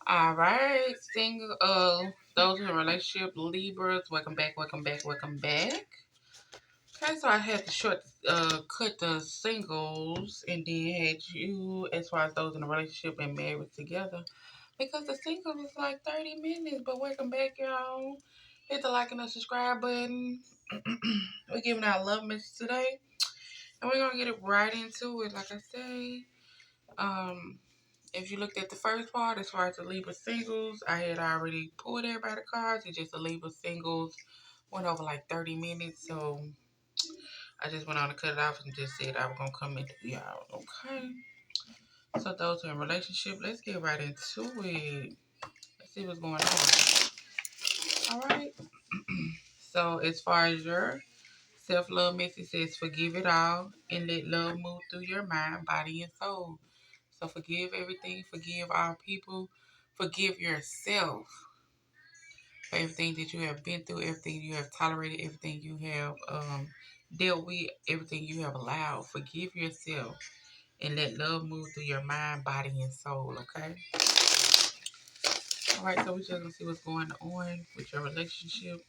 All right, single. Those in a relationship, Libras, welcome back, welcome back, welcome back. Okay, so I had to cut the singles, and then had you as far as those in a relationship and married together, because the singles was like 30 minutes. But welcome back, y'all. Hit the like and the subscribe button. We're giving out a love message today, and we're gonna get it right into it. Like I say, um. If you looked at the first part, as far as the Libra singles, I had already pulled everybody cards. It's just the Libra singles went over like 30 minutes. So I just went on to cut it off and just said I was going to come into y'all. Okay. So those who are in relationship, let's get right into it. Let's see what's going on. All right. So as far as your self-love message says, forgive it all and let love move through your mind, body, and soul. So forgive everything. Forgive all people. Forgive yourself for everything that you have been through, everything you have tolerated, everything you have dealt with, everything you have allowed. Forgive yourself and let love move through your mind, body, and soul, okay? All right, so we're just going to see what's going on with your relationship,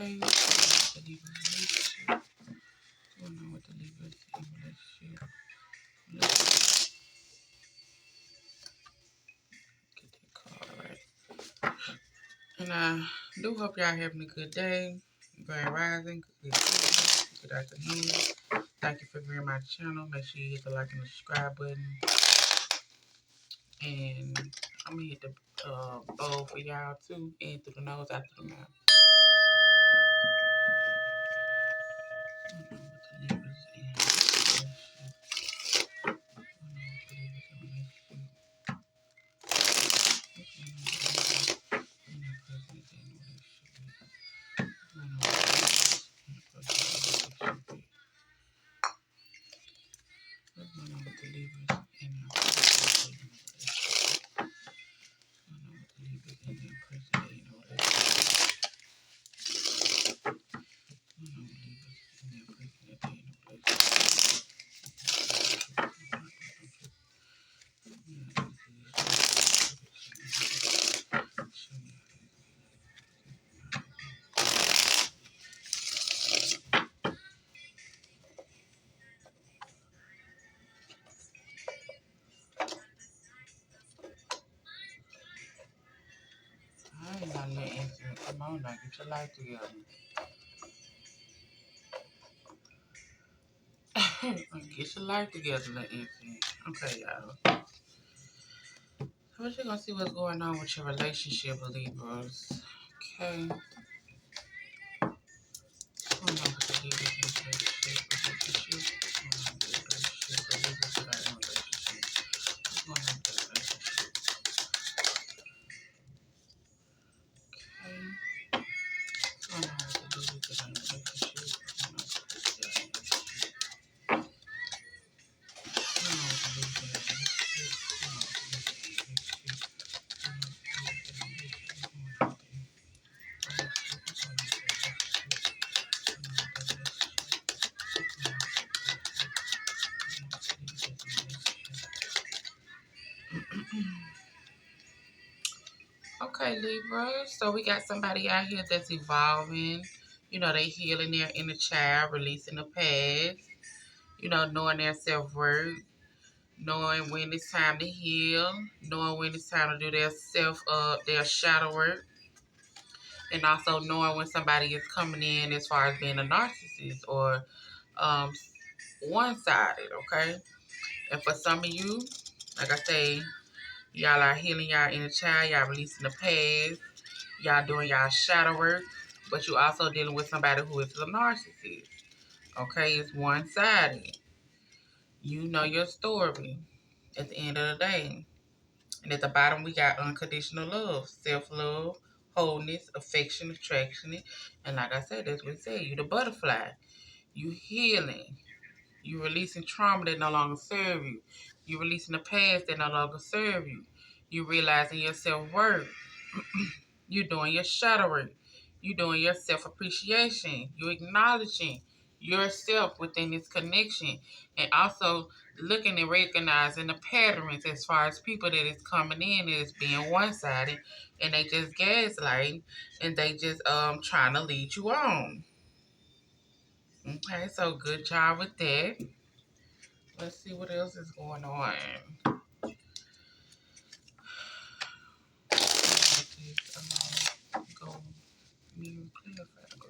okay? The Libra relationship. What's going on with the Libra relationship? Let's get that card right. And I do hope y'all having a good day, grand rising, good evening, good afternoon. Thank you for viewing my channel. Make sure you hit the like and the subscribe button. And I'm going to hit the bowl for y'all too. In through the nose, out through the mouth. I ain't got no answer. Come on now, get your life together. Get your life together, little infant. Okay, y'all. So we're just gonna see what's going on with your relationship, Libras. Okay. What's going on with the Libras in relationship? What's going on with the relationship? The Libras that are in relationship. What's going on with the relationship? Okay. What's going on with the Libras that are in relationship? What's going on with the Libras that are in relationship? What's going on with the Libras that are in relationship? What's going on with the Libras that are in relationship? Okay, Libra. So we got somebody out here that's evolving. You know, they healing their inner child, releasing the past. You know, knowing their self-worth, knowing when it's time to heal, knowing when it's time to do their shadow work, and also knowing when somebody is coming in as far as being a narcissist or um, one-sided, okay? And for some of you, like I say, y'all are healing y'all inner child, y'all releasing the past, y'all doing y'all shadow work, but you also dealing with somebody who is a narcissist, okay? It's one-sided. You know your story at the end of the day. And at the bottom, we got unconditional love, self-love, wholeness, affection, attraction. And like I said, that's what it said. You the butterfly. You healing. You releasing trauma that no longer serve you. You releasing the past that no longer serve you. You realizing your self-worth. You doing your shadow work. You doing your self-appreciation. You acknowledging. yourself within this connection, and also looking and recognizing the patterns as far as people that is coming in that is being one-sided, and they just gaslight, and they just trying to lead you on. Okay, so good job with that. Let's see what else is going on. Go mirror clarify go.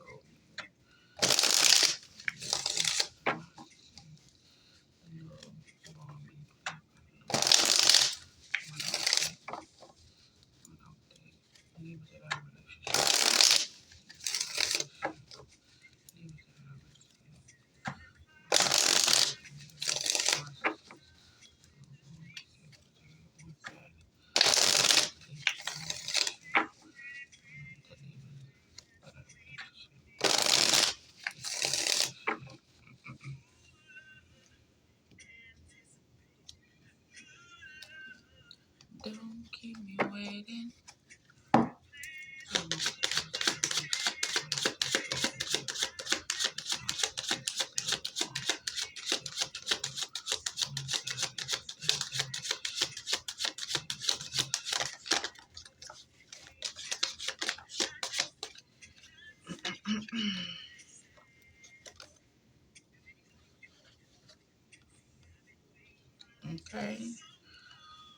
Don't keep me waiting. Okay.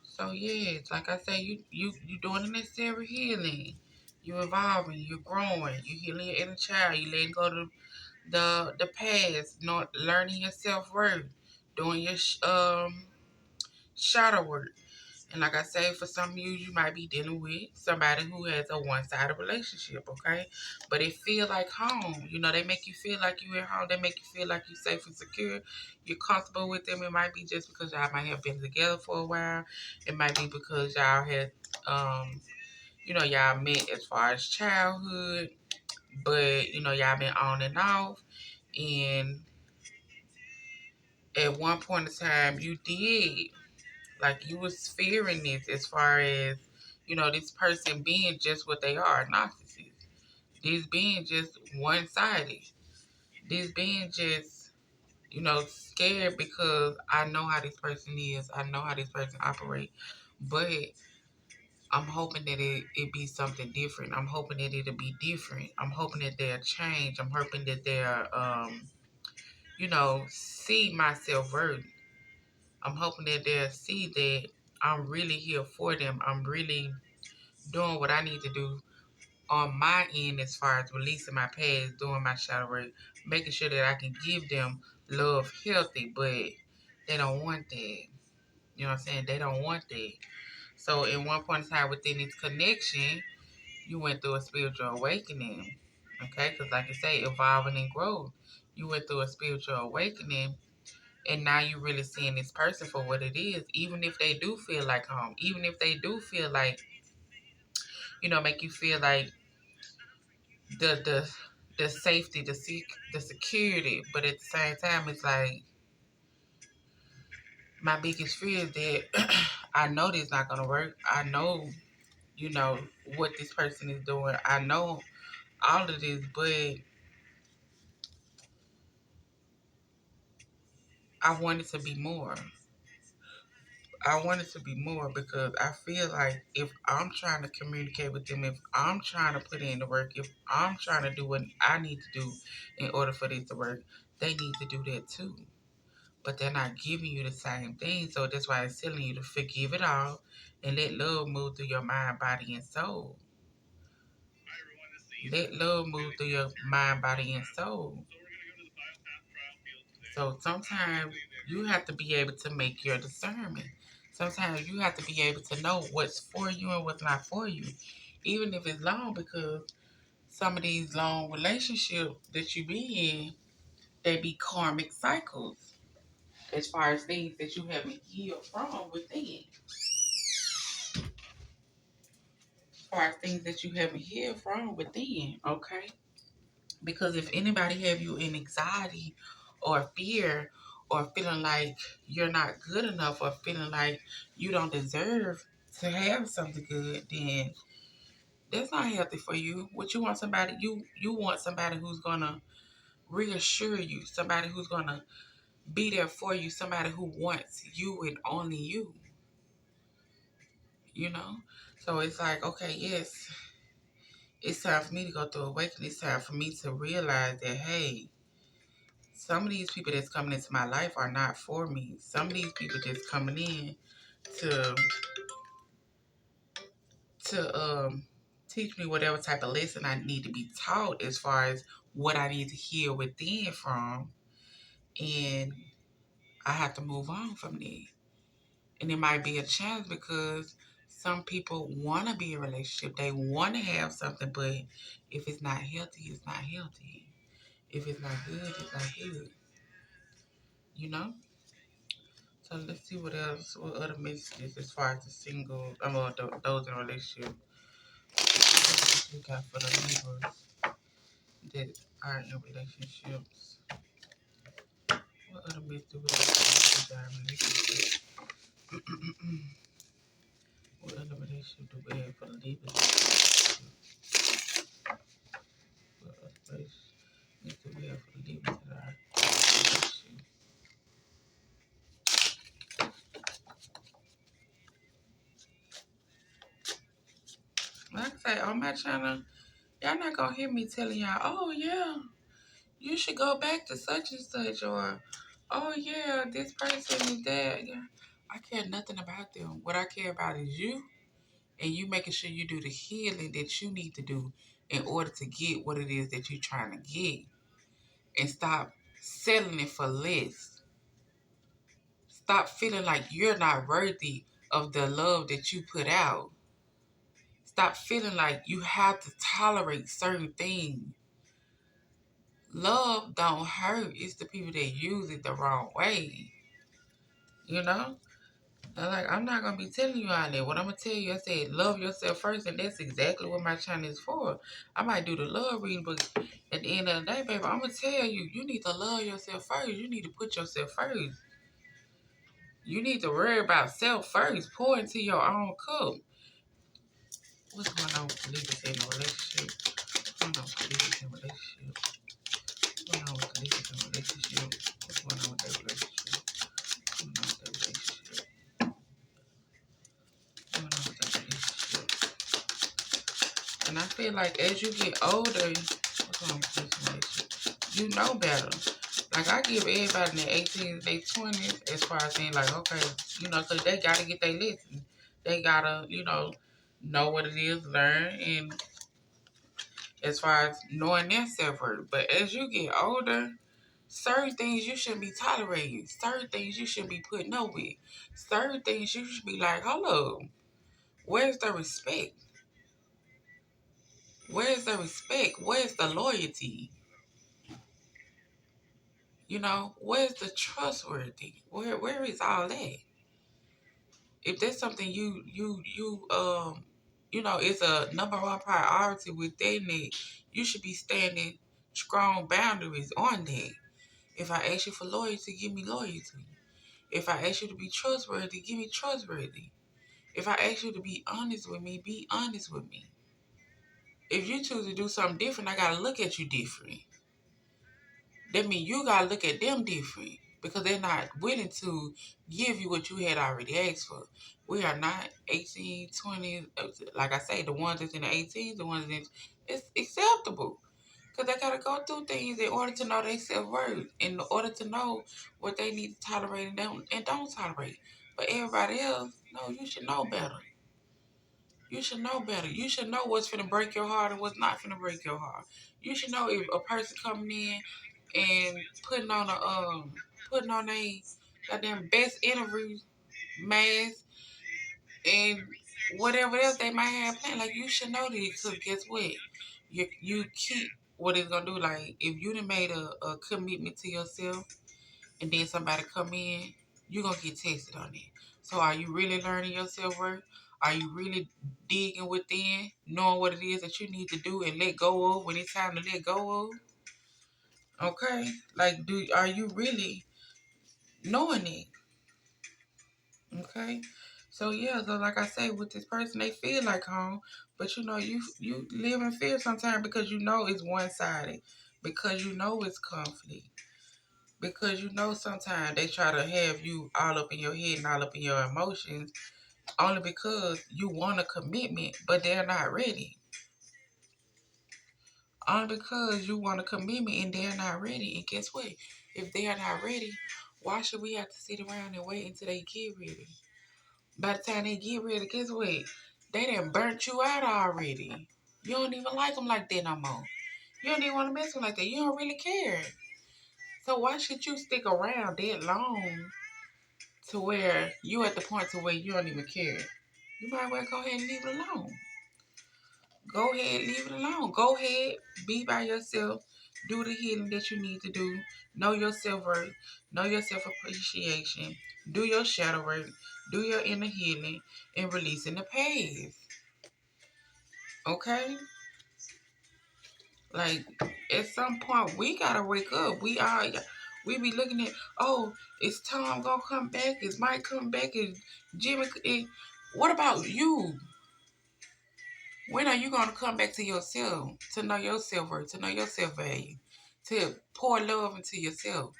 So yeah, it's like I say, you doing the necessary healing. You evolving, you're growing, you healing your inner child, you letting go to the past, not learning your self worth, doing your shadow work. And like I say, for some of you, you might be dealing with somebody who has a one-sided relationship, okay? But it feel like home. You know, they make you feel like you at home. They make you feel like you're safe and secure. You're comfortable with them. It might be just because y'all might have been together for a while. It might be because y'all had, y'all met as far as childhood. But, y'all been on and off. And at one point in time, you did. Like you was fearing this as far as, this person being just what they are, narcissists. This being just one sided. This being just, scared because I know how this person is. I know how this person operates. But I'm hoping that it be something different. I'm hoping that it'll be different. I'm hoping that they'll change. I'm hoping that they'll see my self worth. I'm hoping that they'll see that I'm really here for them. I'm really doing what I need to do on my end as far as releasing my past, doing my shadow work, making sure that I can give them love healthy, but they don't want that. You know what I'm saying? They don't want that. So in one point in time within this connection, you went through a spiritual awakening. Okay? Because like I say, evolving and growth. You went through a spiritual awakening, and now you're really seeing this person for what it is, even if they do feel like home, even if they do feel like, make you feel like the the safety, the security. But at the same time, it's like my biggest fear is that I know this not gonna work. I know, you know, what this person is doing. I know all of this, but I want it to be more. I want it to be more because I feel like if I'm trying to communicate with them, if I'm trying to put in the work, if I'm trying to do what I need to do in order for this to work, they need to do that too. But they're not giving you the same thing. So that's why it's telling you to forgive it all and let love move through your mind, body, and soul. Let love move through your mind, body, and soul. So sometimes you have to be able to make your discernment. Sometimes you have to be able to know what's for you and what's not for you, even if it's long, because some of these long relationships that you be in, they be karmic cycles as far as things that you haven't healed from within. As far as things that you haven't healed from within, okay? Because if anybody have you in anxiety or fear or feeling like you're not good enough or feeling like you don't deserve to have something good, then that's not healthy for you. What you want somebody, you want somebody who's gonna reassure you, somebody who's going to be there for you, somebody who wants you and only you, you know? So it's like, okay, yes, it's time for me to go through awakening. It's time for me to realize that, hey, some of these people that's coming into my life are not for me. Some of these people just coming in to teach me whatever type of lesson I need to be taught as far as what I need to hear within from, and I have to move on from there. And it might be a challenge because some people want to be in a relationship. They want to have something, but if it's not healthy, it's not healthy. If it's not good, it's not good. You know? So let's see what else, what other messages as far as the single, those in a relationship. What we got for the Libras that are in relationships. What other messages do we have for the relationship? What other relationship do we have for the Libras? What other messages do we have for the Libras that are in relationship? Like I say, on my channel, y'all not gonna hear me telling y'all, oh yeah, you should go back to such and such, or oh yeah, this person is that. Yeah. I care nothing about them. What I care about is you, and you making sure you do the healing that you need to do in order to get what it is that you're trying to get, and stop settling it for less. Stop feeling like you're not worthy of the love that you put out. Stop feeling like you have to tolerate certain things. Love don't hurt. It's the people that use it the wrong way. You know? And like, I'm not gonna be telling you all that. What I'm gonna tell you, I said love yourself first, and that's exactly what my channel is for. I might do the love reading, but at the end of the day, baby, I'm gonna tell you, you need to love yourself first. You need to put yourself first. You need to worry about self first. Pour into your own cup. What's going on with Libras in a relationship? What's going on with Libras in a relationship? What's going on with Libras in a relationship? What's going on with their relationship? What's going on with their relationship? What's going on with their relationship? And I feel like as you get older, what's going on with this relationship? You know better. Like, I give everybody in their 18s, their 20s, as far as saying, like, okay, you know, because they got to get their lesson. They got to, you know what it is, learn, and as far as knowing their self-worth. But as you get older, certain things you shouldn't be tolerating. Certain things you shouldn't be putting up with. Certain things you should be like, hold up, where's the respect? Where's the respect? Where's the loyalty? You know, where's the trustworthy? Where is all that? If there's something you know, it's a number one priority within it, you should be standing strong boundaries on that. If I ask you for loyalty, give me loyalty. If I ask you to be trustworthy, give me trustworthy. If I ask you to be honest with me, be honest with me. If you choose to do something different, I gotta look at you different. That means you gotta look at them different because they're not willing to give you what you had already asked for. We are not 18, 20, like I say, the ones that's in the 18s, the ones that's it's acceptable. Because they got to go through things in order to know their self-worth, in order to know what they need to tolerate and don't tolerate. But everybody else, no, you should know better. You should know better. You should know what's finna break your heart and what's not finna break your heart. You should know if a person coming in and putting on a goddamn best interview mask and whatever else they might have planned. Like, you should know this, because guess what? You keep what it's gonna do. Like, if you done made a commitment to yourself and then somebody come in, you're gonna get tested on it. So are you really learning your self-worth? Are you really digging within, knowing what it is that you need to do and let go of when it's time to let go of? Okay? Like, are you really knowing it? Okay? So yeah, so like I say, with this person, they feel like home, but you know, you live in fear sometimes because you know it's one sided. because you know it's conflict. Because you know sometimes they try to have you all up in your head and all up in your emotions only because you want a commitment, but they're not ready. Only because you want a commitment and they're not ready. And guess what? If they are not ready, why should we have to sit around and wait until they get ready? By the time they get ready, guess what? They done burnt you out already. You don't even like them like that no more. You don't even want to mess with them like that. You don't really care. So why should you stick around that long to where you at the point to where you don't even care? You might well go ahead and leave it alone. Go ahead, leave it alone. Go ahead, be by yourself. Do the healing that you need to do. Know your self-worth. Know your self-appreciation. Do your shadow work. Do your inner healing and releasing the past. Okay? Like, at some point, we gotta wake up. We be looking at, oh, is Tom gonna come back? Is Mike coming back? Is Jimmy? What about you? When are you going to come back to yourself, to know your self-worth, to know your self-value, to pour love into yourself,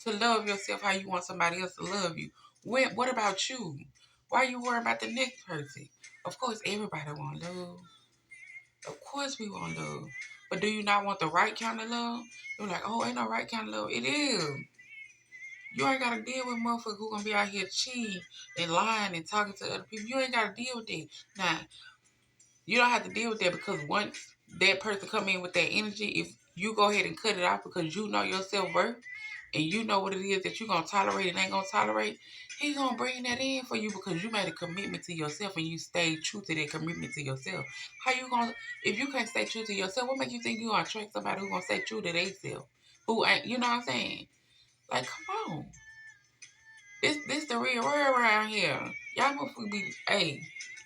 to love yourself how you want somebody else to love you? What about you? Why are you worried about the next person? Of course, everybody want love. Of course we want love. But do you not want the right kind of love? You're like, oh, ain't no right kind of love. It is. You ain't got to deal with motherfuckers who going to be out here cheating and lying and talking to other people. You ain't got to deal with that. Now, you don't have to deal with that because once that person come in with that energy, if you go ahead and cut it off because you know your self-worth and you know what it is that you're going to tolerate and ain't going to tolerate, he's going to bring that in for you because you made a commitment to yourself and you stayed true to that commitment to yourself. How you going to, if you can't stay true to yourself, what makes you think you're going to attract somebody who's going to stay true to themselves? Who ain't, you know what I'm saying? Like, come on. This the real world around here. Y'all motherfuckers be, hey,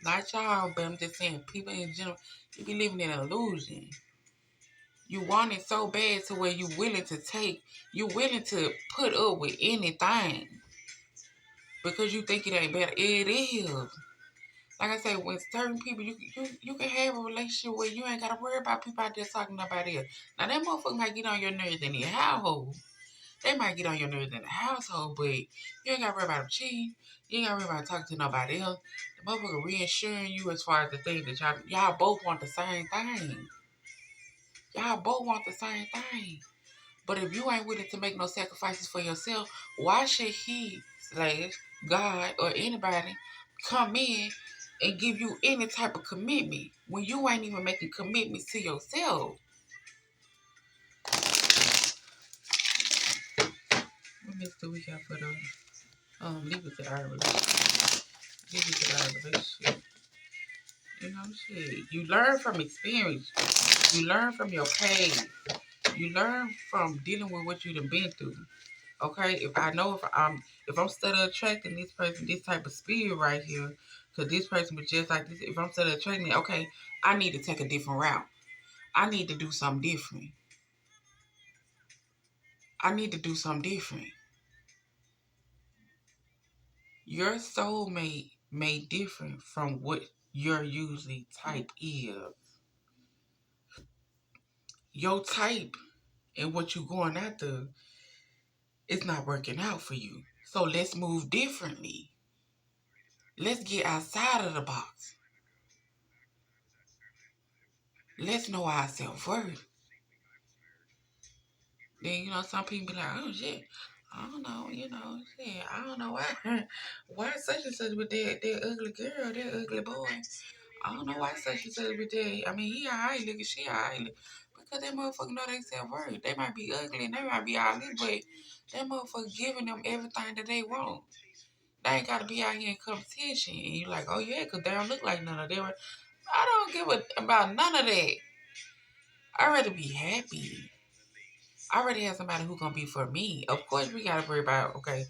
not y'all, but I'm just saying, people in general, you be living in an illusion. You want it so bad to where you willing to put up with anything because you think it ain't better. It is. Like I say, when certain people, you can have a relationship where you ain't got to worry about people out there talking about it. Now, that motherfucker might get on your nerves in your household. They might get on your nerves in the household, but you ain't got to worry about them cheating. You ain't got to worry about talking to nobody else. The motherfucker reassuring you as far as the thing that y'all both want the same thing. Y'all both want the same thing. But if you ain't willing to make no sacrifices for yourself, why should he, slash, God, or anybody come in and give you any type of commitment when you ain't even making commitments to yourself? What mix do we got for the leave it to our relationship? Leave it to our relationship. You know, shit. You learn from experience. You learn from your pain. You learn from dealing with what you done been through. Okay, if I'm still attracting this person, this type of spirit right here, because this person was just like this. If I'm still attracting it, okay, I need to take a different route. I need to do something different. I need to do something different. Your soulmate may different from what your usually type is. Your type and what you going after is not working out for you. So let's move differently. Let's get outside of the box. Let's know our self-worth. Then, some people be like, oh, shit, I don't know, shit, I don't know why such and such with that ugly girl, that ugly boy. I don't know why such and such with that. I mean, he all right looking, she all right looking. Because that motherfucker know they self-worth. They might be ugly and they might be all this, but that motherfucker giving them everything that they want. They ain't got to be out here in competition. And you like, oh, yeah, because they don't look like none of them. I don't give about none of that. I'd rather be happy. I already have somebody who's gonna be for me. Of course, we gotta worry about, okay,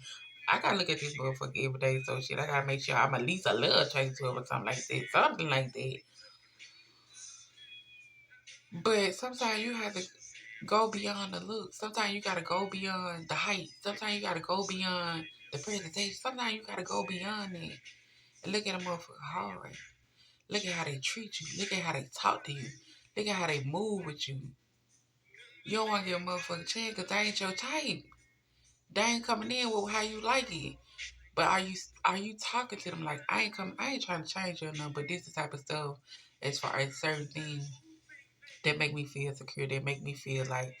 I gotta look at this motherfucker every day, so shit, I gotta make sure I'm at least a little attracted to him or something like that. Something like that. But sometimes you have to go beyond the look. Sometimes you gotta go beyond the height. Sometimes you gotta go beyond the presentation. Sometimes you gotta go beyond that. And look at a motherfucker hard. Look at how they treat you. Look at how they talk to you. Look at how they move with you. You don't want to give a motherfucker a chance because they ain't your type. They ain't coming in with how you like it. But are you talking to them like I ain't trying to change your number, but this is the type of stuff as far as certain things that make me feel secure, that make me feel like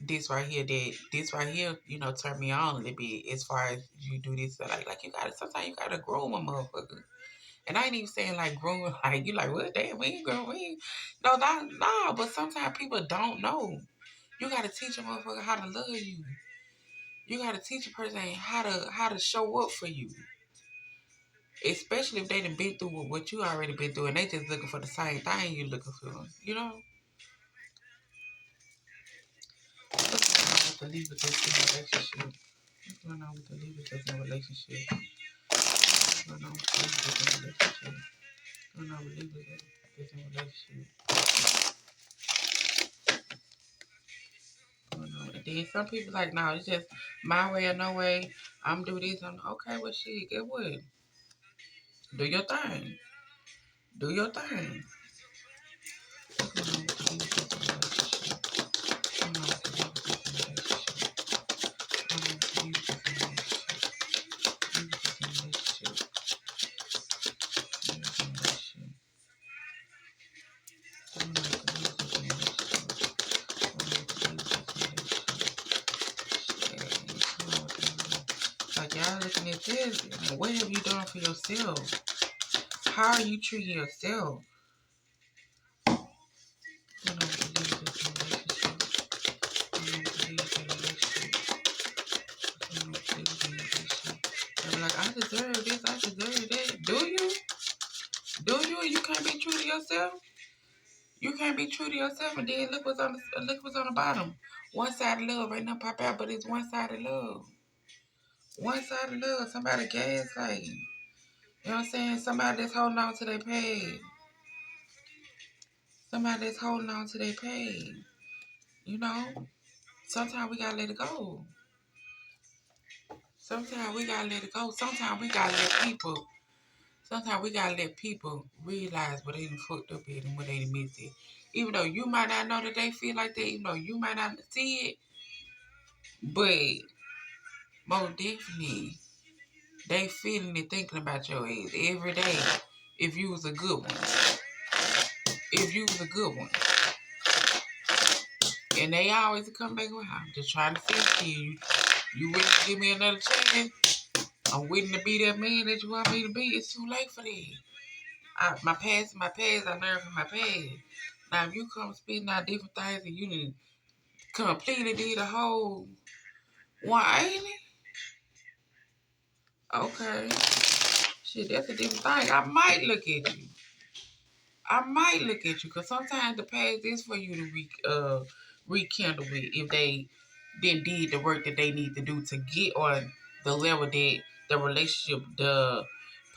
this right here, turn me on a little bit as far as you do this. Like you gotta sometimes you gotta groom a motherfucker. And I ain't even saying like groom like you like what damn we ain't groom we ain't. No, but sometimes people don't know. You gotta teach a motherfucker how to love you. You gotta teach a person how to show up for you. Especially if they done been through what you already been through and they just looking for the same thing you looking for. What's going on with the Libra that's in a relationship? What's going on with the Libra that's in a relationship? What's going on with the Libra that's in a relationship? What's going on with Libra that's in a relationship? What's going on? And then some people like, no, it's just my way or no way. I'm do this. I'm okay. Well, shit. Get what? Do your thing. Do your thing. What's going on with the Libra that's in a relationship? What's going on with the Libra that's in a relationship? What's going on with the Libra that's in a relationship? Libra that's in a relationship. Libra that's in a relationship. What's going on with the Libra that's in a relationship? What's going on with the Libra that's in a relationship? Like y'all looking at this, what have you done for yourself? How are you treating yourself? You know, believe this in a relationship. You know, believe this in a relationship. You know, believe this in a relationship. They're like, I deserve this, I deserve that. Do you? Do you? You can't be true to yourself. You can't be true to yourself, and then look what's on the bottom. One sided love ain't nothing pop out, but it's one sided love. One sided love. Somebody gaslighting. You know what I'm saying? Somebody that's holding on to their pain. Somebody that's holding on to their pain. You know? Sometimes we gotta let it go. Sometimes we gotta let it go. Sometimes we gotta let people realize what they done fucked up at and what they done missed it. Even though you might not know that they feel like that, even though you might not see it, but most definitely they feeling and thinking about your ass every day if you was a good one. If you was a good one. And they always come back around, just trying to see you. You willing to give me another chance? I'm willing to be that man that you want me to be. It's too late for that. My past, I learned from my past. Now, if you come spitting out different things and you done completely did a whole 180, okay. Shit, that's a different thing. I might look at you. Because sometimes the past is for you to rekindle it if they then did the work that they need to do to get on the level that the relationship, the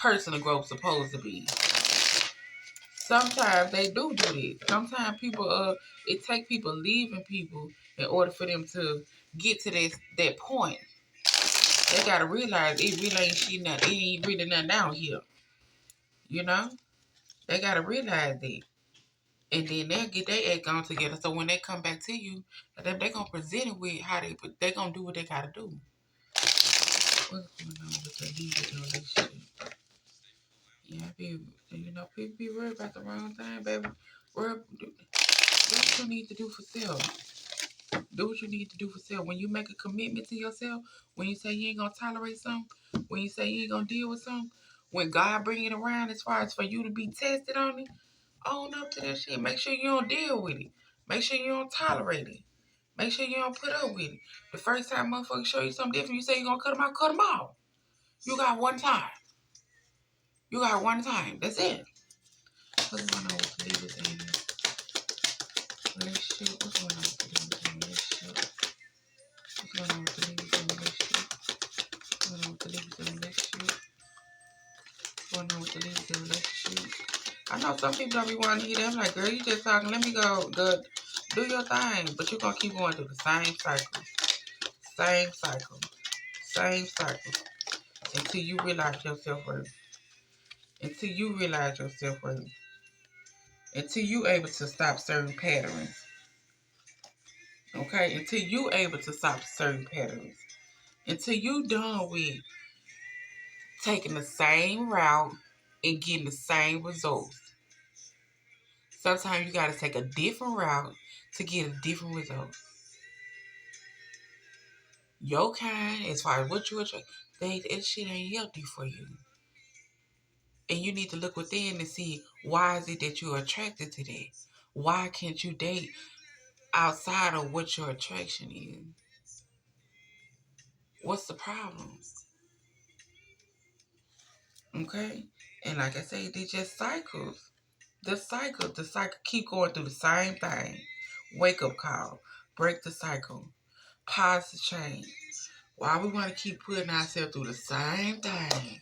personal growth supposed to be. Sometimes they do this. Sometimes people it take people leaving people in order for them to get to that point. They gotta realize it really ain't shit nothing. It ain't really nothing out here. You know? They gotta realize that. And then they'll get their act on together. So when they come back to you, they gonna present it with how they gonna do what they gotta do. What's going on with the legal relationship? Yeah, people be worried about the wrong thing, baby. Do what you need to do for self. Do what you need to do for self. When you make a commitment to yourself, when you say you ain't gonna tolerate something, when you say you ain't gonna deal with something, when God bring it around as far as for you to be tested on it, own up to that shit. Make sure you don't deal with it. Make sure you don't tolerate it. Make sure you don't put up with it. The first time motherfuckers show you something different, you say you're gonna cut them off. You got one time. You got one time. That's it. What's going on with the Libras in relationship? What's going on with the Libras in relationship? What's going on with the Libras in relationship? What's going on with the Libras in relationship? What's going on with the Libras in relationship? I know some people don't be wanting to hear that. I'm like, girl, you just talking. Let me go. Good. Do your thing. But you're going to keep going through the same cycle. Same cycle. Same cycle. Until you realize your self-worth. Until you realize your self-worth. Until you able to stop certain patterns. Okay, until you able to stop certain patterns. Until you done with taking the same route and getting the same results. Sometimes you gotta take a different route to get a different result. Your kind, as far as what you attract, that shit ain't healthy for you. And you need to look within and see why is it that you're attracted to that? Why can't you date outside of what your attraction is? What's the problem? Okay? And like I say, they just cycles. The cycle keep going through the same thing. Wake up call. Break the cycle. Positive change. Why we want to keep putting ourselves through the same thing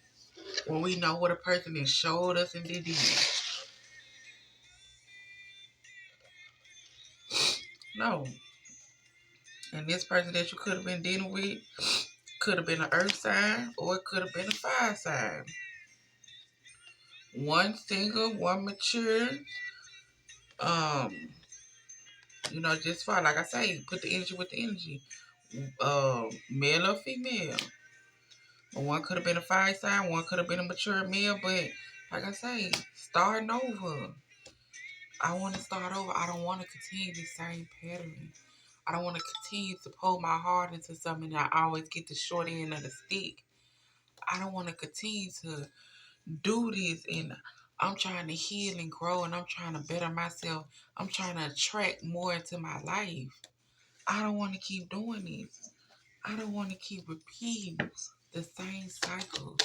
when we know what a person has showed us and they did? No. And this person that you could have been dealing with could have been an earth sign or it could have been a fire sign. One single, one mature. Um, just fine. Like I say, put the energy with the energy. Male or female. One could have been a fire sign, one could have been a mature male, but like I say, starting over. I want to start over. I don't want to continue the same pattern. I don't want to continue to pull my heart into something that I always get the short end of the stick. I don't want to continue to do this and I'm trying to heal and grow and I'm trying to better myself. I'm trying to attract more into my life. I don't want to keep doing this. I don't want to keep repeating the same cycle.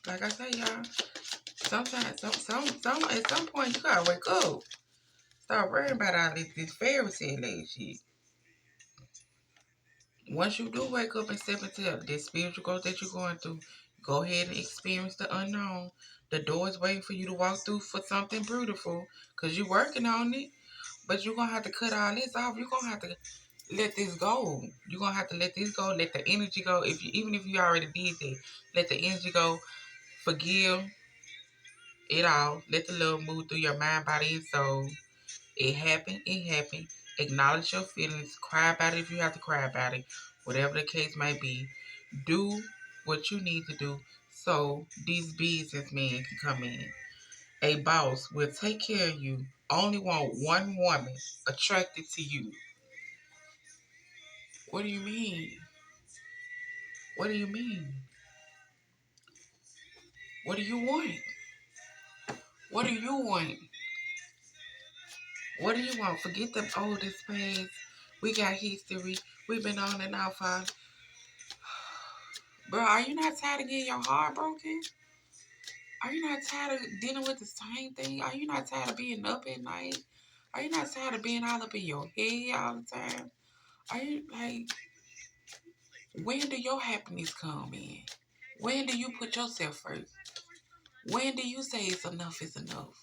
Like I say, y'all, sometimes, at some point, you gotta wake up. Stop worrying about all this fairy tale shit. Once you do wake up and step into the spiritual growth that you're going through, go ahead and experience the unknown. The door is waiting for you to walk through for something beautiful, because you're working on it. But you're gonna have to cut all this off. You're gonna have to let this go. You're gonna have to let this go. Let the energy go. Even if you already did that, let the energy go. Forgive it all. Let the love move through your mind, body, and soul. It happened. It happened. Acknowledge your feelings. Cry about it if you have to cry about it. Whatever the case may be. Do what you need to do so these businessmen can come in. A boss will take care of you. Only want one woman attracted to you. What do you mean? What do you mean? What do you want? What do you want? What do you want? Forget them oldest past. We got history. We've been on and off for. Bro, are you not tired of getting your heart broken? Are you not tired of dealing with the same thing? Are you not tired of being up at night? Are you not tired of being all up in your head all the time? Are you like, when do your happiness come in? When do you put yourself first? When do you say it's enough is enough?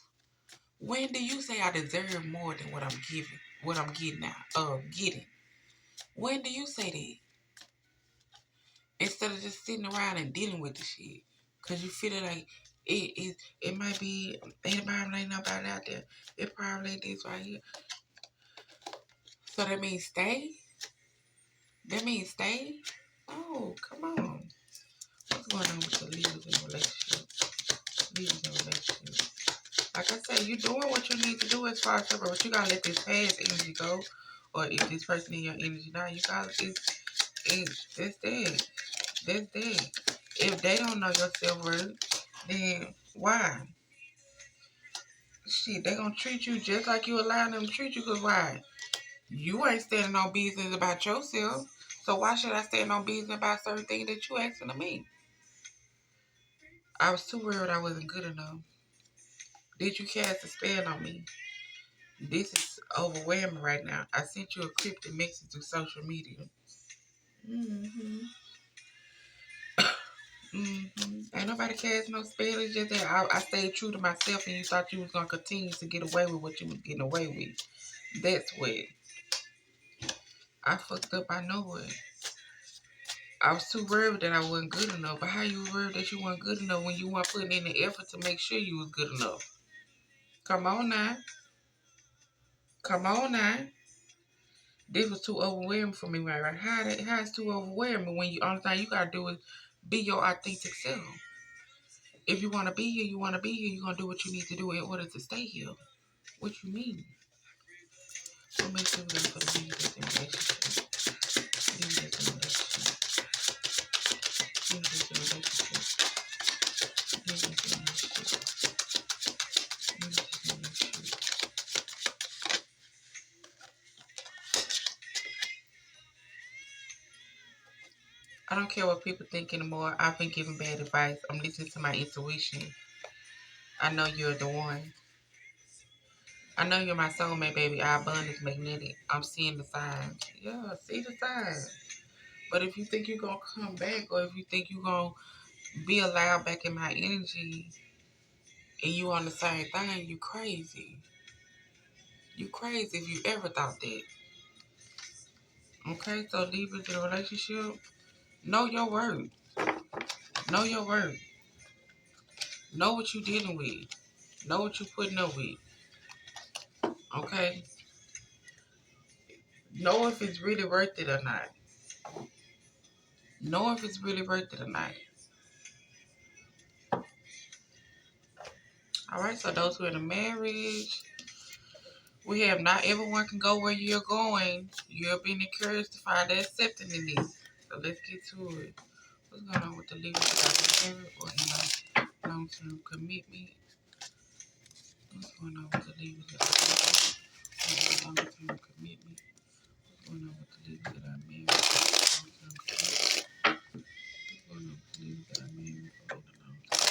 When do you say I deserve more than what I'm giving, what I'm getting out, getting? When do you say that? Instead of just sitting around and dealing with the shit. Cause you feel like it might be anybody ain't nobody out there. It probably ain't this right here. So that means stay? That means stay? Oh, come on. What's going on with the leaders in relationship? Leaders in relationship. Like I say, you doing what you need to do as far as but you gotta let this past energy go. Or if this person in your energy now, you gotta that's dead. That's dead. If they don't know your self-worth, then why? Shit, they gonna treat you just like you allow them to treat you, cause why? You ain't standing on business about yourself. So why should I stand on business about certain things that you asking of me? I was too worried I wasn't good enough. Did you cast a spell on me? This is overwhelming right now. I sent you a cryptic message through social media. Mm-hmm. Mm-hmm. Ain't nobody cast no spell. It's just that I stayed true to myself and you thought you was going to continue to get away with what you was getting away with. That's what. I fucked up. I know it. I was too worried that I wasn't good enough. But how you worried that you weren't good enough when you weren't putting in the effort to make sure you was good enough? Come on now. Come on now. This was too overwhelming for me, right? How is too overwhelming when you only thing you gotta do is be your authentic self. If you wanna be here, you wanna be here. You're gonna do what you need to do in order to stay here. What you mean? So make sure we gotta put a leave this in relationship. Leave this in relationship. Leave this in relationship. Leave this in relationship. Leave this in relationship. I don't care what people think anymore. I've been giving bad advice. I'm listening to my intuition. I know you're the one. I know you're my soulmate, baby. Our bond is magnetic. I'm seeing the signs. Yeah, see the signs. But if you think you're going to come back or if you think you're going to be allowed back in my energy and you on the same thing, you crazy. You crazy if you ever thought that. Okay, so leave it to the relationship. Know your worth. Know your worth. Know what you're dealing with. Know what you're putting up with. Okay? Know if it's really worth it or not. Know if it's really worth it or not. Alright, so those who are in a marriage, we have not everyone can go where you're going. You're being encouraged to find that acceptance in this. So let's get to it. What's going on with the legal marriage or in a long-term commitment? What's going on with the legal long-term commitment? What's going on with the legal that I married? Long-term commitment. What's going on with the legal that I married or in a long-term?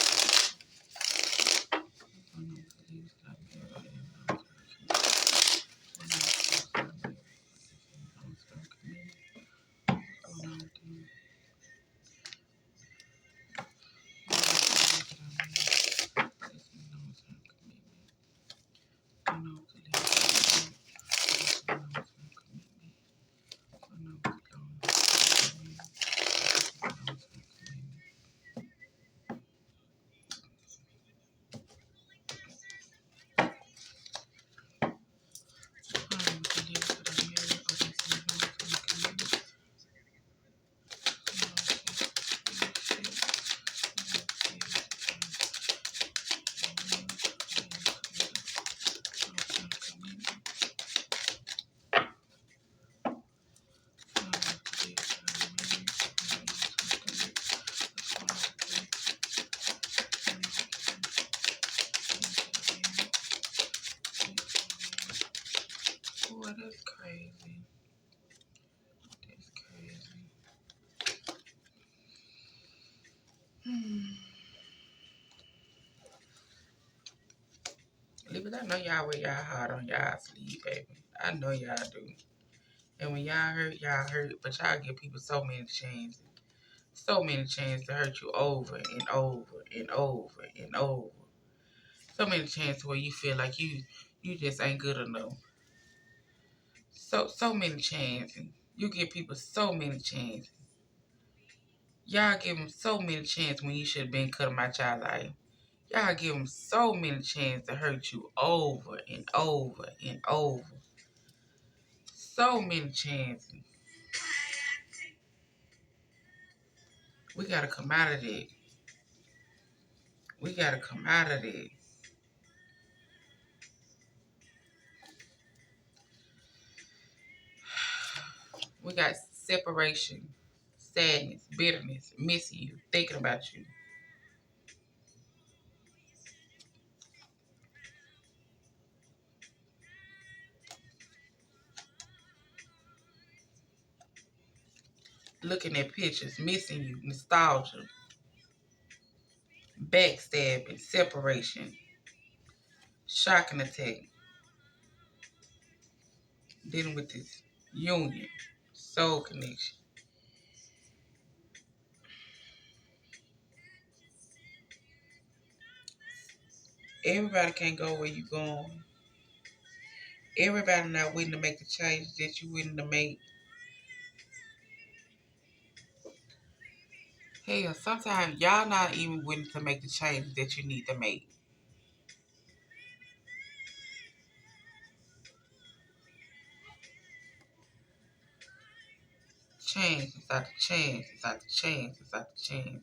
What's going on with the legal that I married or in a long-term commitment? Boy, that's crazy. That's crazy. Leave it, I know y'all wear y'all heart on y'all sleeve, baby. I know y'all do. And when y'all hurt, but y'all give people so many chances. So many chances to hurt you over and over and over and over. So many chances where you feel like you just ain't good enough. So many chances. You give people so many chances. Y'all give them so many chances when you should have been cut my child life. Y'all give them so many chances to hurt you over and over and over. So many chances. We gotta come out of that. We gotta come out of that. We got separation, sadness, bitterness, missing you, thinking about you. Looking at pictures, missing you, nostalgia, backstabbing, separation, shocking attack, dealing with this union, soul connection. Everybody can't go where you going. Everybody not willing to make the change that you willing to make. Hell, sometimes y'all not even willing to make the change that you need to make. chances after chances after chances after chances.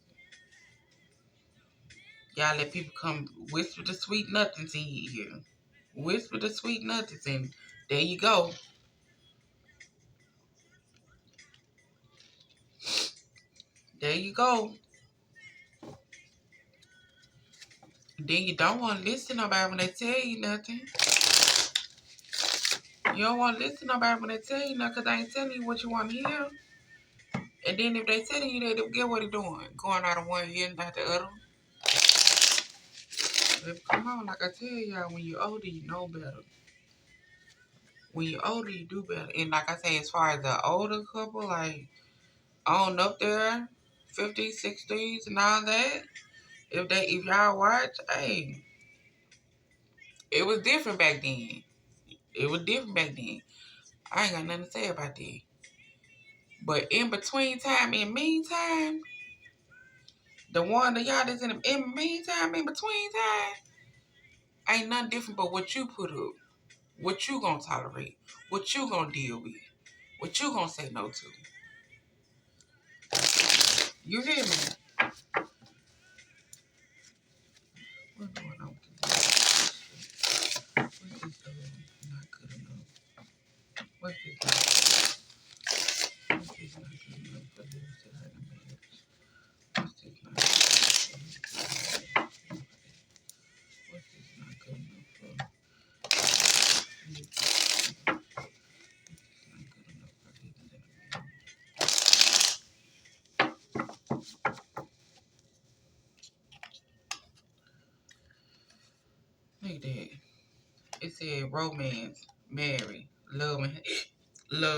Y'all let people come whisper the sweet nothings in your ear. Whisper the sweet nothings, and there you go. There you go. Then you don't want to listen to nobody when they tell you nothing. You don't want to listen to nobody when they tell you nothing because they ain't telling you what you want to hear. And then if they telling you that, they get what they're doing. Going out of one ear and out the other. But come on, like I tell y'all, when you're older, you know better. When you're older, you do better. And like I say, as far as the older couple, like on up there, 50s, 60s, and all that, if y'all watch, hey, it was different back then. It was different back then. I ain't got nothing to say about that. But in between time, in meantime, the one of y'all that's in meantime, in between time, ain't nothing different but what you put up, what you gonna tolerate, what you gonna deal with, what you gonna say no to. You hear me? What's going on with this? What's this not good enough? What's this not good enough for this that I done made? What's this not good enough for? What's this not good enough for? Look at that. It said romance, marry, love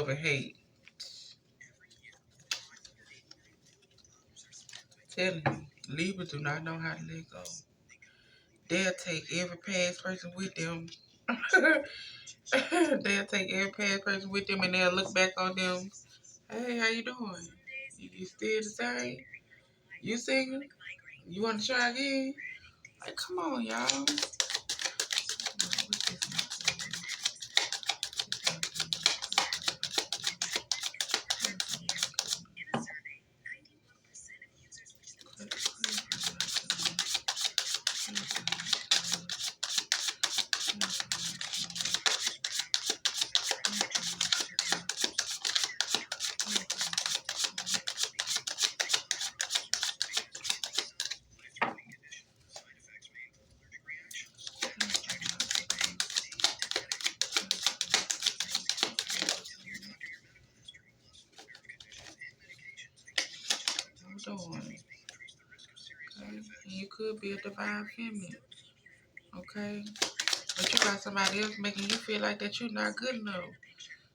and hate. Telling you, Libra do not know how to let go. They'll take every past person with them. They'll take every past person with them and they'll look back on them. Hey, how you doing? You still the same? You single? You want to try again? Like, come on, y'all. Doing. Okay? And you could be a divine feminine. Okay? But you got somebody else making you feel like that you're not good enough.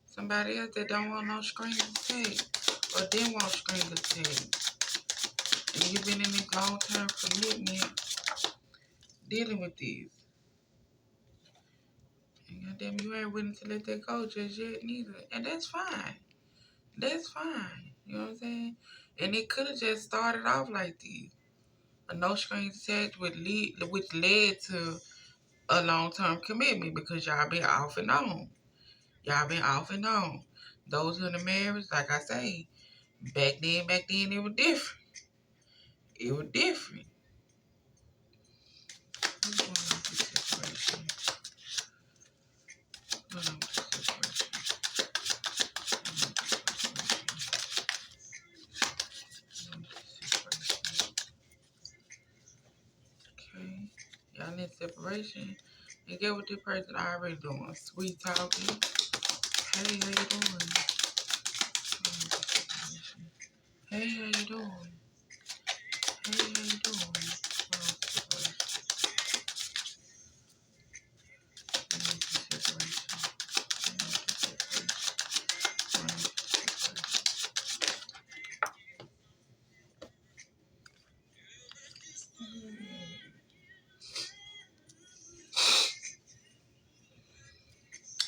Somebody else that don't want no strings attached. Or didn't want strings attached. And you've been in this long-term commitment dealing with this. And goddamn, you ain't willing to let that go just yet neither. And that's fine. That's fine. You know what I'm saying? And it could have just started off like this. A no strings attached which led to a long-term commitment because y'all been off and on. Y'all been off and on. Those in the marriage, like I say, back then, it was different. It was different. What's going on with this separation? What's going on with this separation? Okay. Y'all in separation. And get what this person already doing. Sweet talking. Hey, how you doing? Hey, how you doing? Hey, how you doing?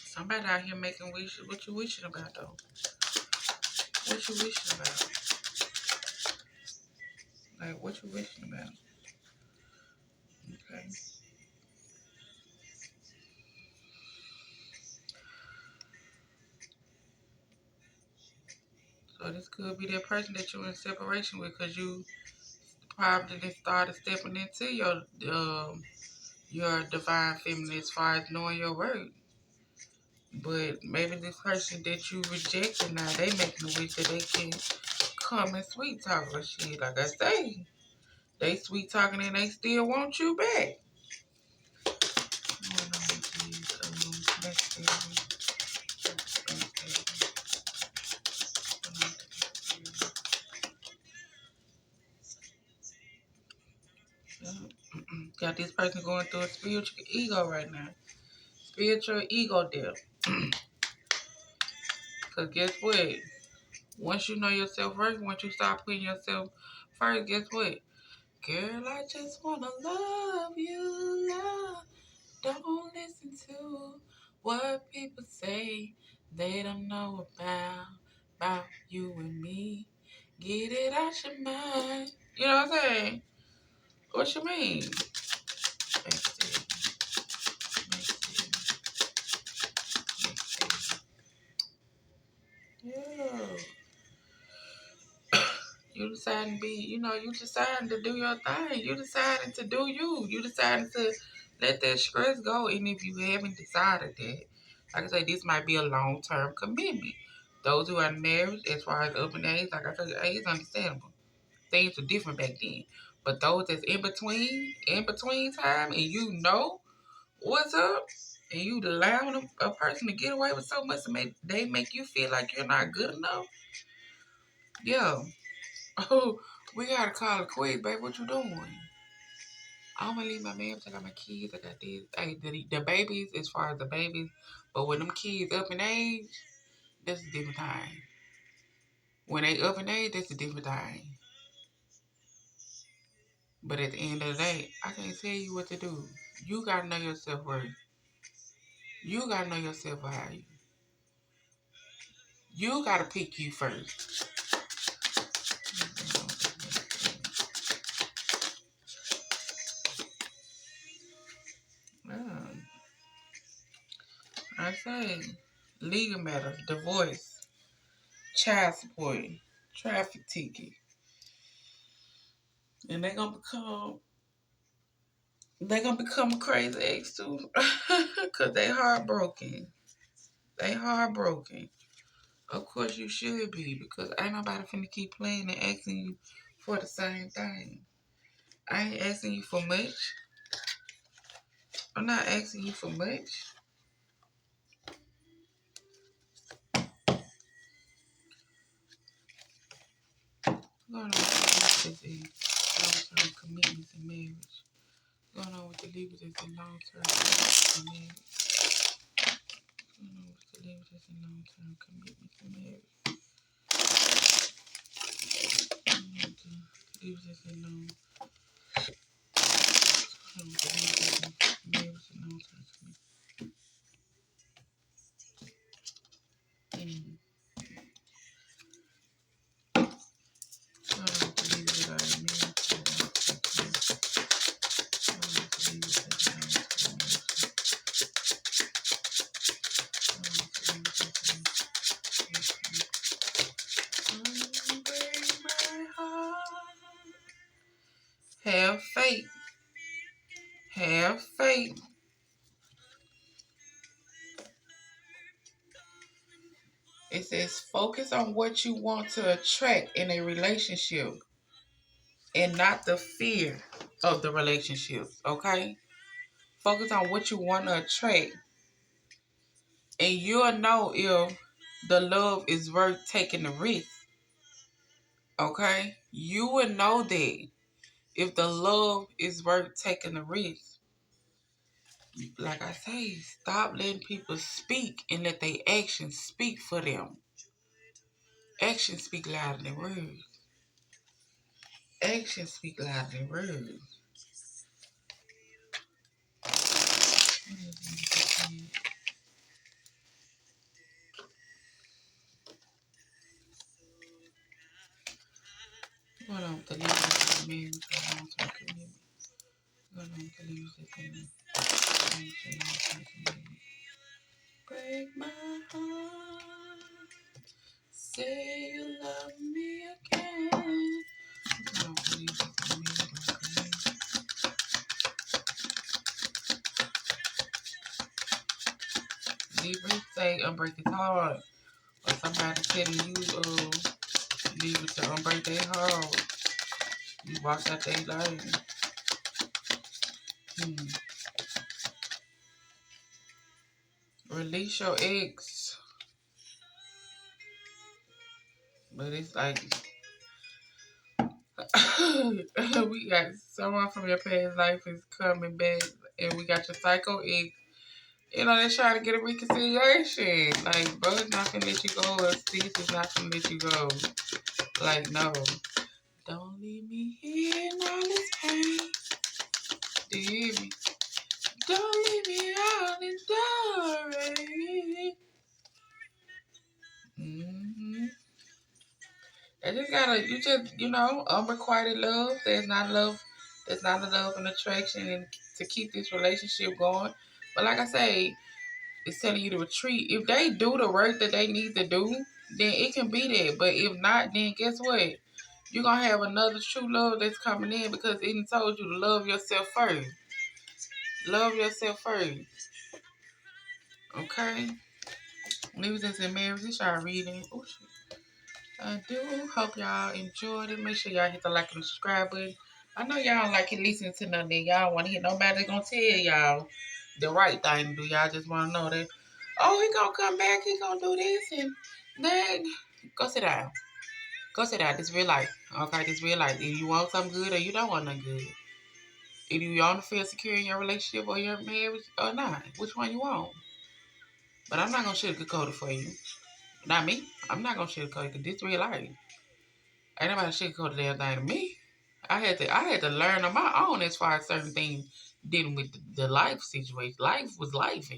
Somebody out here making wishes. What you wishing about, though? What you wishing about? Like, what you wishing about? Okay. So this could be that person that you're in separation with because you probably just started stepping into your divine feminine as far as knowing your worth. But maybe this person that you rejected now, they making a wish that they can come and sweet talk or shit. Like I say, they sweet talking and they still want you back. Hold on, please. Let's see. Got this person going through a spiritual ego right now. Spiritual ego death. Because guess what? Once you know yourself first, once you start putting yourself first, guess what? Girl, I just want to love you, love. Don't listen to what people say. They don't know about you and me. Get it out your mind. You know what I'm saying? What you mean? Let's see. Yeah. You deciding to be, you deciding to do your thing. You deciding to do you. You deciding to let that stress go. And if you haven't decided that, like I say, this might be a long-term commitment. Those who are married, as far as up in age, like I said, age is understandable. Things were different back then. But those that's in between time, and you know what's up, and you allowing a person to get away with so much, and they make you feel like you're not good enough. Yeah. Oh, we gotta call it quits, babe. What you doing? I'm gonna leave my man. I got my kids. I got this. Hey, the babies, as far as the babies, but when them kids up in age, that's a different thing. When they up in age, that's a different thing. But at the end of the day, I can't tell you what to do. You gotta know your self worth. You gotta know your self value. You gotta pick you first. Yeah. I say legal matters, divorce, child support, traffic ticket. And they gonna become a crazy ex too. Cause they heartbroken. They heartbroken. Of course you should be, because ain't nobody finna keep playing and asking you for the same thing. I ain't asking you for much. I'm not asking you for much. Going on with the Libras is long-term commitments in marriage. Going on with the Libras is in long-term commitments in marriage. Going on with the Libras is in long-term commitments in marriage. Going on with the Libras is in long. Going on with the Libras is in marriage and long-term commitments. Mm. Going on with the Libras that are in marriage and long-term commitments. Going on with the Libras that's in long-term commitments. Going on with the Libras that's in long-term commitments. Don't break my heart. Have faith. Have faith. It says focus on what you want to attract in a relationship and not the fear of the relationship. Okay? Focus on what you want to attract. And you'll know if the love is worth taking the risk. Okay? You will know that if the love is worth taking the risk. Like I say, stop letting people speak and let their actions speak for them. Actions speak louder than words. Actions speak louder than words. Going on with the leaders that married to a long-term commitment. Going on with the leaders that married to a long-term commitment. Break my heart. Say you love Libra say unbreak his heart. Or somebody telling you, Libra to unbreak their heart. You walk out their life. Release your ex. But it's like we got someone from your past life is coming back, and we got your psycho ex. You know, they're trying to get a reconciliation. Like, bro, is not gonna let you go, or sis is not gonna let you go. Like, no. Don't leave me here in all this pain. Do you hear me? Don't leave me out in the rain. Mm-hmm. I just gotta, unrequited love. There's not love. There's not a love and attraction, and to keep this relationship going. But like I say, it's telling you to retreat. If they do the work that they need to do, then it can be there. But if not, then guess what? You're gonna have another true love that's coming in because it told you to love yourself first. Love yourself first. Okay? Leave this in marriage. This y'all reading. Oh shit. I do hope y'all enjoyed it. Make sure y'all hit the like and subscribe button. I know y'all don't like it listening to nothing. Y'all want to hear nobody gonna tell y'all the right thing to do. Y'all just want to know that, oh, he gonna come back. He gonna do this and that. Go sit down. Go sit down. This real life. Okay, this real life. If you want something good or you don't want nothing good. If you want to feel secure in your relationship or your marriage or not. Which one you want. But I'm not gonna sugarcoat it for you. Not me. I'm not gonna sugarcoat it because this real life. Ain't nobody sugarcoat the damn thing to me. I had to learn on my own as far as certain things dealing with the life situation. Life was life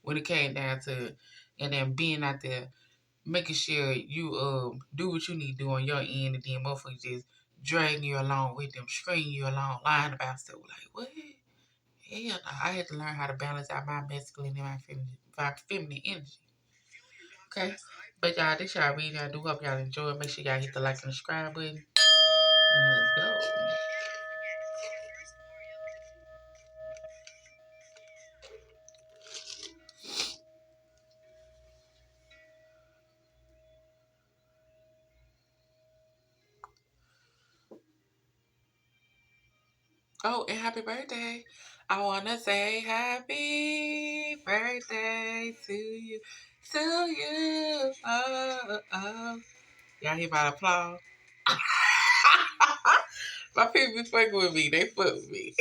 when it came down to and then being out there making sure you do what you need to do on your end and then motherfuckers just drag you along with them, string you along, lying about stuff. Like what? Hell no. I had to learn how to balance out my masculine and my feminine energy. Okay? But y'all, this y'all reading. I do hope y'all enjoy it. Make sure y'all hit the like and subscribe button. And let's go. Oh, and happy birthday. I want to say happy birthday to you. To you. Oh, oh. Y'all hear my applause? My people be fucking with me. They fuck with me.